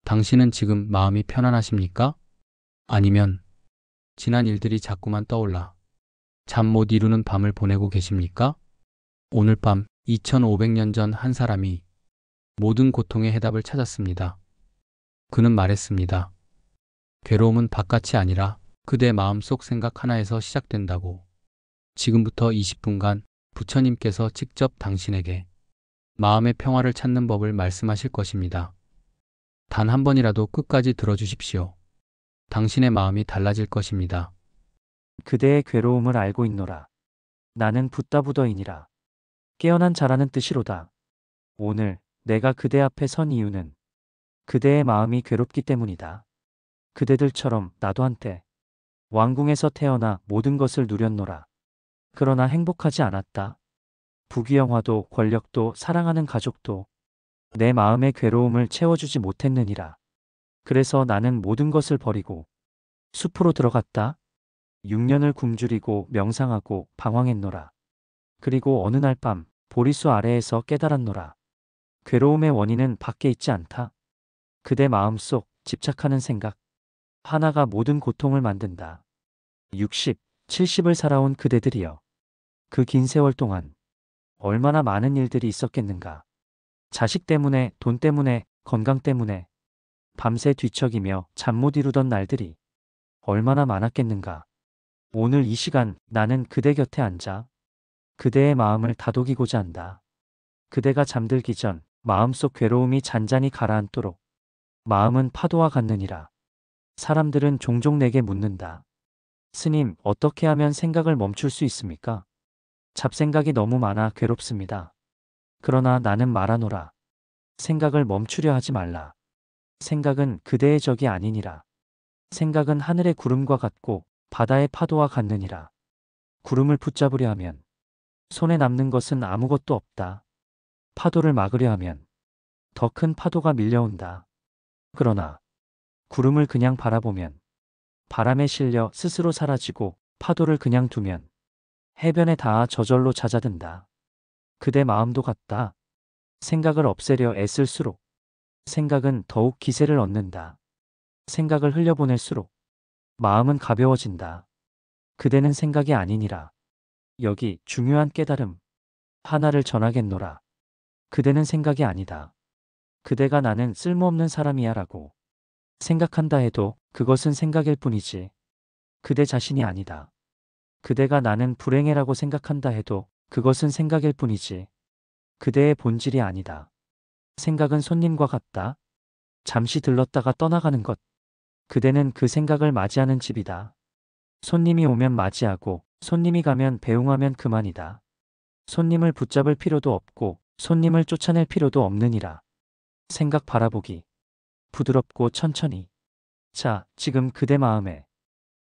당신은 지금 마음이 편안하십니까? 아니면 지난 일들이 자꾸만 떠올라 잠 못 이루는 밤을 보내고 계십니까? 오늘 밤 2500년 전 한 사람이 모든 고통의 해답을 찾았습니다. 그는 말했습니다. 괴로움은 바깥이 아니라 그대 마음속 생각 하나에서 시작된다고. 지금부터 20분간 부처님께서 직접 당신에게 마음의 평화를 찾는 법을 말씀하실 것입니다. 단 한 번이라도 끝까지 들어주십시오. 당신의 마음이 달라질 것입니다. 그대의 괴로움을 알고 있노라. 나는 붓다부더이니라. 깨어난 자라는 뜻이로다. 오늘 내가 그대 앞에 선 이유는 그대의 마음이 괴롭기 때문이다. 그대들처럼 나도 한때 왕궁에서 태어나 모든 것을 누렸노라. 그러나 행복하지 않았다. 부귀영화도 권력도 사랑하는 가족도 내 마음의 괴로움을 채워주지 못했느니라. 그래서 나는 모든 것을 버리고 숲으로 들어갔다. 6년을 굶주리고 명상하고 방황했노라. 그리고 어느 날 밤 보리수 아래에서 깨달았노라. 괴로움의 원인은 밖에 있지 않다. 그대 마음속 집착하는 생각 하나가 모든 고통을 만든다. 60, 70을 살아온 그대들이여. 그 긴 세월 동안 얼마나 많은 일들이 있었겠는가. 자식 때문에, 돈 때문에, 건강 때문에 밤새 뒤척이며 잠 못 이루던 날들이 얼마나 많았겠는가. 오늘 이 시간 나는 그대 곁에 앉아 그대의 마음을 다독이고자 한다. 그대가 잠들기 전 마음속 괴로움이 잔잔히 가라앉도록. 마음은 파도와 같느니라. 사람들은 종종 내게 묻는다. 스님, 어떻게 하면 생각을 멈출 수 있습니까? 잡생각이 너무 많아 괴롭습니다. 그러나 나는 말하노라. 생각을 멈추려 하지 말라. 생각은 그대의 적이 아니니라. 생각은 하늘의 구름과 같고 바다의 파도와 같느니라. 구름을 붙잡으려 하면 손에 남는 것은 아무것도 없다. 파도를 막으려 하면 더 큰 파도가 밀려온다. 그러나 구름을 그냥 바라보면 바람에 실려 스스로 사라지고 파도를 그냥 두면 해변에 닿아 저절로 잦아든다. 그대 마음도 같다. 생각을 없애려 애쓸수록 생각은 더욱 기세를 얻는다. 생각을 흘려보낼수록 마음은 가벼워진다. 그대는 생각이 아니니라. 여기 중요한 깨달음 하나를 전하겠노라. 그대는 생각이 아니다. 그대가 나는 쓸모없는 사람이야 라고 생각한다 해도 그것은 생각일 뿐이지 그대 자신이 아니다. 그대가 나는 불행해라고 생각한다 해도 그것은 생각일 뿐이지 그대의 본질이 아니다. 생각은 손님과 같다. 잠시 들렀다가 떠나가는 것. 그대는 그 생각을 맞이하는 집이다. 손님이 오면 맞이하고 손님이 가면 배웅하면 그만이다. 손님을 붙잡을 필요도 없고 손님을 쫓아낼 필요도 없느니라. 생각 바라보기. 부드럽고 천천히. 자, 지금 그대 마음에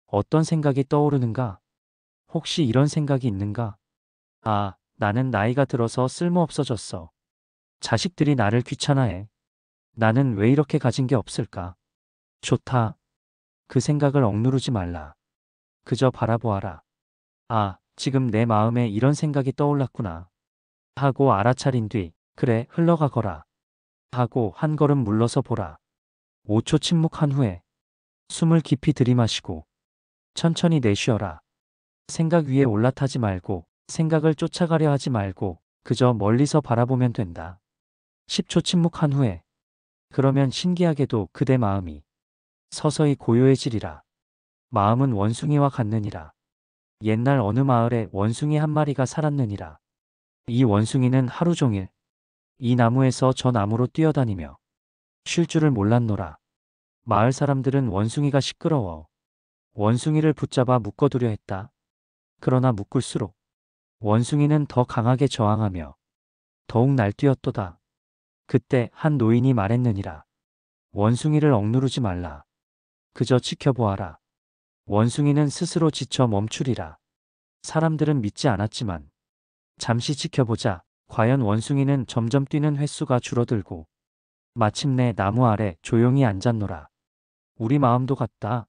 어떤 생각이 떠오르는가? 혹시 이런 생각이 있는가? 아, 나는 나이가 들어서 쓸모없어졌어. 자식들이 나를 귀찮아해. 나는 왜 이렇게 가진 게 없을까? 좋다. 그 생각을 억누르지 말라. 그저 바라보아라. 아, 지금 내 마음에 이런 생각이 떠올랐구나. 하고 알아차린 뒤, 그래, 흘러가거라. 하고 한 걸음 물러서 보라. 5초 침묵한 후에 숨을 깊이 들이마시고 천천히 내쉬어라. 생각 위에 올라타지 말고 생각을 쫓아가려 하지 말고 그저 멀리서 바라보면 된다. 10초 침묵한 후에 그러면 신기하게도 그대 마음이 서서히 고요해지리라. 마음은 원숭이와 같느니라. 옛날 어느 마을에 원숭이 한 마리가 살았느니라. 이 원숭이는 하루 종일 이 나무에서 저 나무로 뛰어다니며 쉴 줄을 몰랐노라. 마을 사람들은 원숭이가 시끄러워 원숭이를 붙잡아 묶어두려 했다. 그러나 묶을수록 원숭이는 더 강하게 저항하며 더욱 날뛰었도다. 그때 한 노인이 말했느니라. 원숭이를 억누르지 말라. 그저 지켜보아라. 원숭이는 스스로 지쳐 멈추리라. 사람들은 믿지 않았지만 잠시 지켜보자. 과연 원숭이는 점점 뛰는 횟수가 줄어들고 마침내 나무 아래 조용히 앉았노라. 우리 마음도 같다.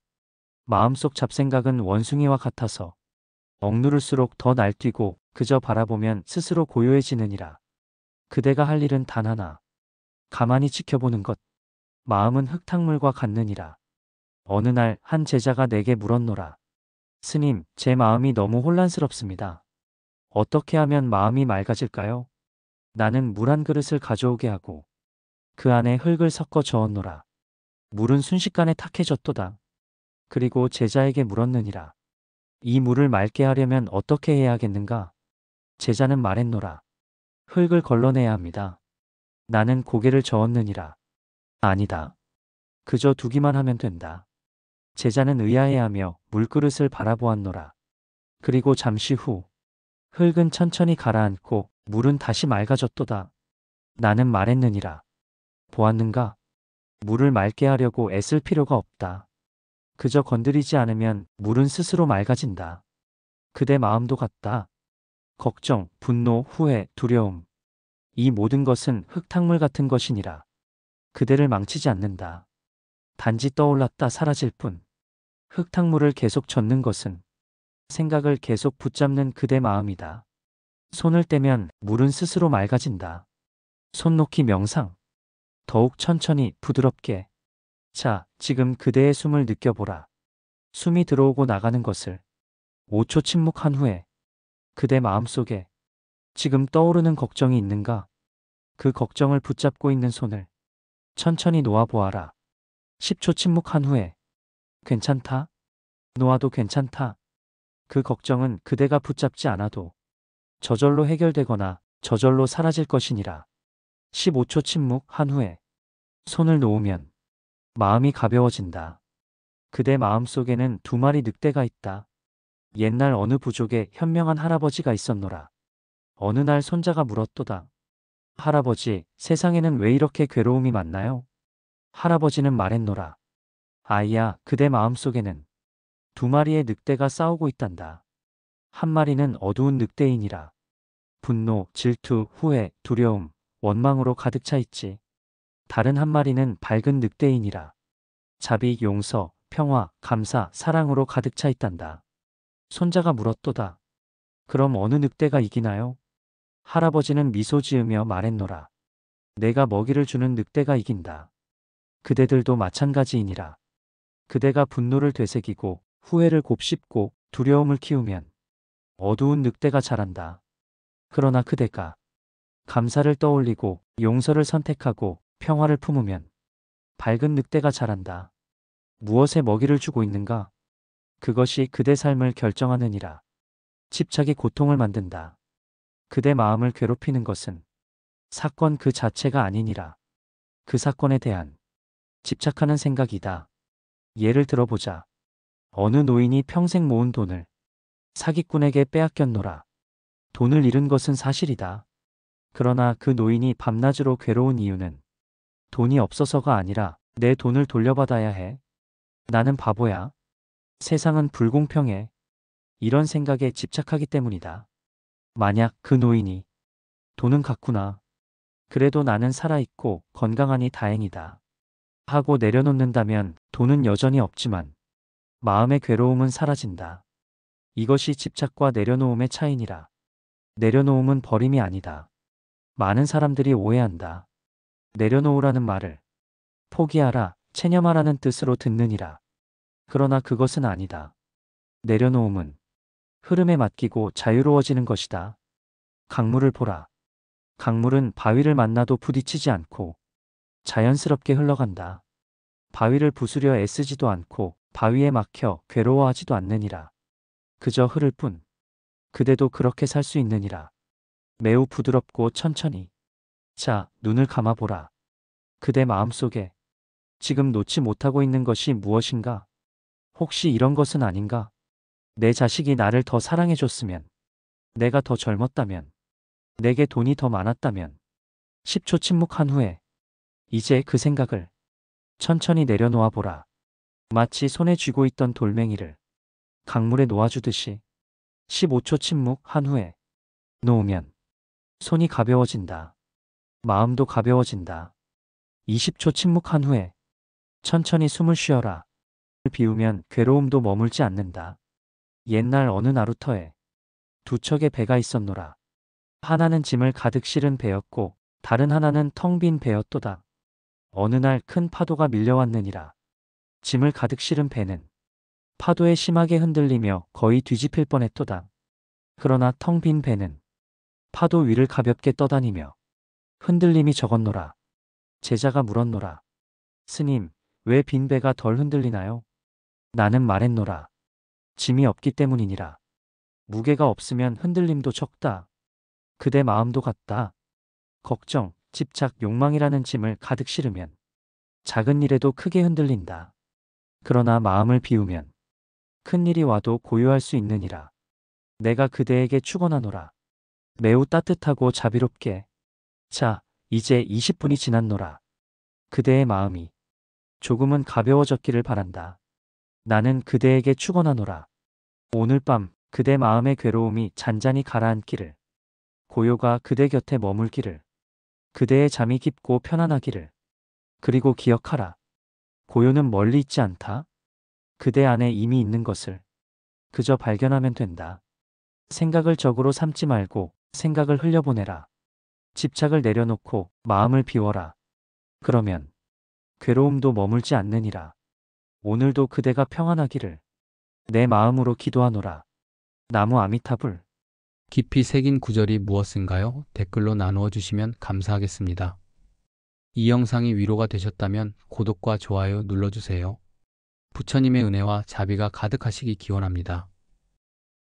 마음속 잡생각은 원숭이와 같아서 억누를수록 더 날뛰고 그저 바라보면 스스로 고요해지느니라. 그대가 할 일은 단 하나. 가만히 지켜보는 것. 마음은 흙탕물과 같느니라. 어느 날 한 제자가 내게 물었노라. 스님, 제 마음이 너무 혼란스럽습니다. 어떻게 하면 마음이 맑아질까요? 나는 물 한 그릇을 가져오게 하고 그 안에 흙을 섞어 저었노라. 물은 순식간에 탁해졌도다. 그리고 제자에게 물었느니라. 이 물을 맑게 하려면 어떻게 해야 하겠는가? 제자는 말했노라. 흙을 걸러내야 합니다. 나는 고개를 저었느니라. 아니다. 그저 두기만 하면 된다. 제자는 의아해하며 물그릇을 바라보았노라. 그리고 잠시 후 흙은 천천히 가라앉고 물은 다시 맑아졌도다. 나는 말했느니라. 보았는가? 물을 맑게 하려고 애쓸 필요가 없다. 그저 건드리지 않으면 물은 스스로 맑아진다. 그대 마음도 같다. 걱정, 분노, 후회, 두려움. 이 모든 것은 흙탕물 같은 것이니라. 그대를 망치지 않는다. 단지 떠올랐다 사라질 뿐. 흙탕물을 계속 젓는 것은 생각을 계속 붙잡는 그대 마음이다. 손을 떼면 물은 스스로 맑아진다. 손 놓기 명상. 더욱 천천히 부드럽게. 자, 지금 그대의 숨을 느껴보라. 숨이 들어오고 나가는 것을. 5초 침묵한 후에 그대 마음속에 지금 떠오르는 걱정이 있는가? 그 걱정을 붙잡고 있는 손을 천천히 놓아보아라. 10초 침묵한 후에 괜찮다? 놓아도 괜찮다. 그 걱정은 그대가 붙잡지 않아도 저절로 해결되거나 저절로 사라질 것이니라. 15초 침묵한 후에 손을 놓으면 마음이 가벼워진다. 그대 마음속에는 2마리 늑대가 있다. 옛날 어느 부족에 현명한 할아버지가 있었노라. 어느 날 손자가 물었도다. 할아버지, 세상에는 왜 이렇게 괴로움이 많나요? 할아버지는 말했노라. 아이야, 그대 마음속에는 2마리의 늑대가 싸우고 있단다. 한 마리는 어두운 늑대이니라. 분노, 질투, 후회, 두려움, 원망으로 가득 차 있지. 다른 한 마리는 밝은 늑대이니라. 자비, 용서, 평화, 감사, 사랑으로 가득 차 있단다. 손자가 물었도다. 그럼 어느 늑대가 이기나요? 할아버지는 미소 지으며 말했노라. 내가 먹이를 주는 늑대가 이긴다. 그대들도 마찬가지이니라. 그대가 분노를 되새기고 후회를 곱씹고 두려움을 키우면 어두운 늑대가 자란다. 그러나 그대가 감사를 떠올리고 용서를 선택하고 평화를 품으면 밝은 늑대가 자란다. 무엇에 먹이를 주고 있는가? 그것이 그대 삶을 결정하느니라. 집착이 고통을 만든다. 그대 마음을 괴롭히는 것은 사건 그 자체가 아니니라. 그 사건에 대한 집착하는 생각이다. 예를 들어보자. 어느 노인이 평생 모은 돈을 사기꾼에게 빼앗겼노라. 돈을 잃은 것은 사실이다. 그러나 그 노인이 밤낮으로 괴로운 이유는 돈이 없어서가 아니라 내 돈을 돌려받아야 해. 나는 바보야. 세상은 불공평해. 이런 생각에 집착하기 때문이다. 만약 그 노인이 돈은 갔구나. 그래도 나는 살아있고 건강하니 다행이다. 하고 내려놓는다면 돈은 여전히 없지만 마음의 괴로움은 사라진다. 이것이 집착과 내려놓음의 차이니라. 내려놓음은 버림이 아니다. 많은 사람들이 오해한다. 내려놓으라는 말을 포기하라, 체념하라는 뜻으로 듣느니라. 그러나 그것은 아니다. 내려놓음은 흐름에 맡기고 자유로워지는 것이다. 강물을 보라. 강물은 바위를 만나도 부딪히지 않고 자연스럽게 흘러간다. 바위를 부수려 애쓰지도 않고 바위에 막혀 괴로워하지도 않느니라. 그저 흐를 뿐. 그대도 그렇게 살 수 있느니라. 매우 부드럽고 천천히. 자, 눈을 감아보라. 그대 마음속에 지금 놓지 못하고 있는 것이 무엇인가? 혹시 이런 것은 아닌가? 내 자식이 나를 더 사랑해줬으면, 내가 더 젊었다면, 내게 돈이 더 많았다면. 10초 침묵한 후에 이제 그 생각을 천천히 내려놓아 보라. 마치 손에 쥐고 있던 돌멩이를 강물에 놓아주듯이. 15초 침묵한 후에 놓으면 손이 가벼워진다. 마음도 가벼워진다. 20초 침묵한 후에 천천히 숨을 쉬어라. 비우면 괴로움도 머물지 않는다. 옛날 어느 나루터에 2척의 배가 있었노라. 하나는 짐을 가득 실은 배였고 다른 하나는 텅 빈 배였도다. 어느 날 큰 파도가 밀려왔느니라. 짐을 가득 실은 배는 파도에 심하게 흔들리며 거의 뒤집힐 뻔했도다. 그러나 텅 빈 배는 파도 위를 가볍게 떠다니며 흔들림이 적었노라. 제자가 물었노라. 스님, 왜 빈 배가 덜 흔들리나요? 나는 말했노라. 짐이 없기 때문이니라. 무게가 없으면 흔들림도 적다. 그대 마음도 같다. 걱정, 집착, 욕망이라는 짐을 가득 실으면 작은 일에도 크게 흔들린다. 그러나 마음을 비우면 큰 일이 와도 고요할 수 있느니라. 내가 그대에게 축원하노라. 매우 따뜻하고 자비롭게. 자, 이제 20분이 지났노라. 그대의 마음이 조금은 가벼워졌기를 바란다. 나는 그대에게 축원하노라. 오늘 밤 그대 마음의 괴로움이 잔잔히 가라앉기를, 고요가 그대 곁에 머물기를, 그대의 잠이 깊고 편안하기를. 그리고 기억하라. 고요는 멀리 있지 않다. 그대 안에 이미 있는 것을 그저 발견하면 된다. 생각을 적으로 삼지 말고 생각을 흘려보내라. 집착을 내려놓고 마음을 비워라. 그러면 괴로움도 머물지 않느니라. 오늘도 그대가 평안하기를 내 마음으로 기도하노라. 나무 아미타불. 깊이 새긴 구절이 무엇인가요? 댓글로 나누어 주시면 감사하겠습니다. 이 영상이 위로가 되셨다면 구독과 좋아요 눌러주세요. 부처님의 은혜와 자비가 가득하시기 기원합니다.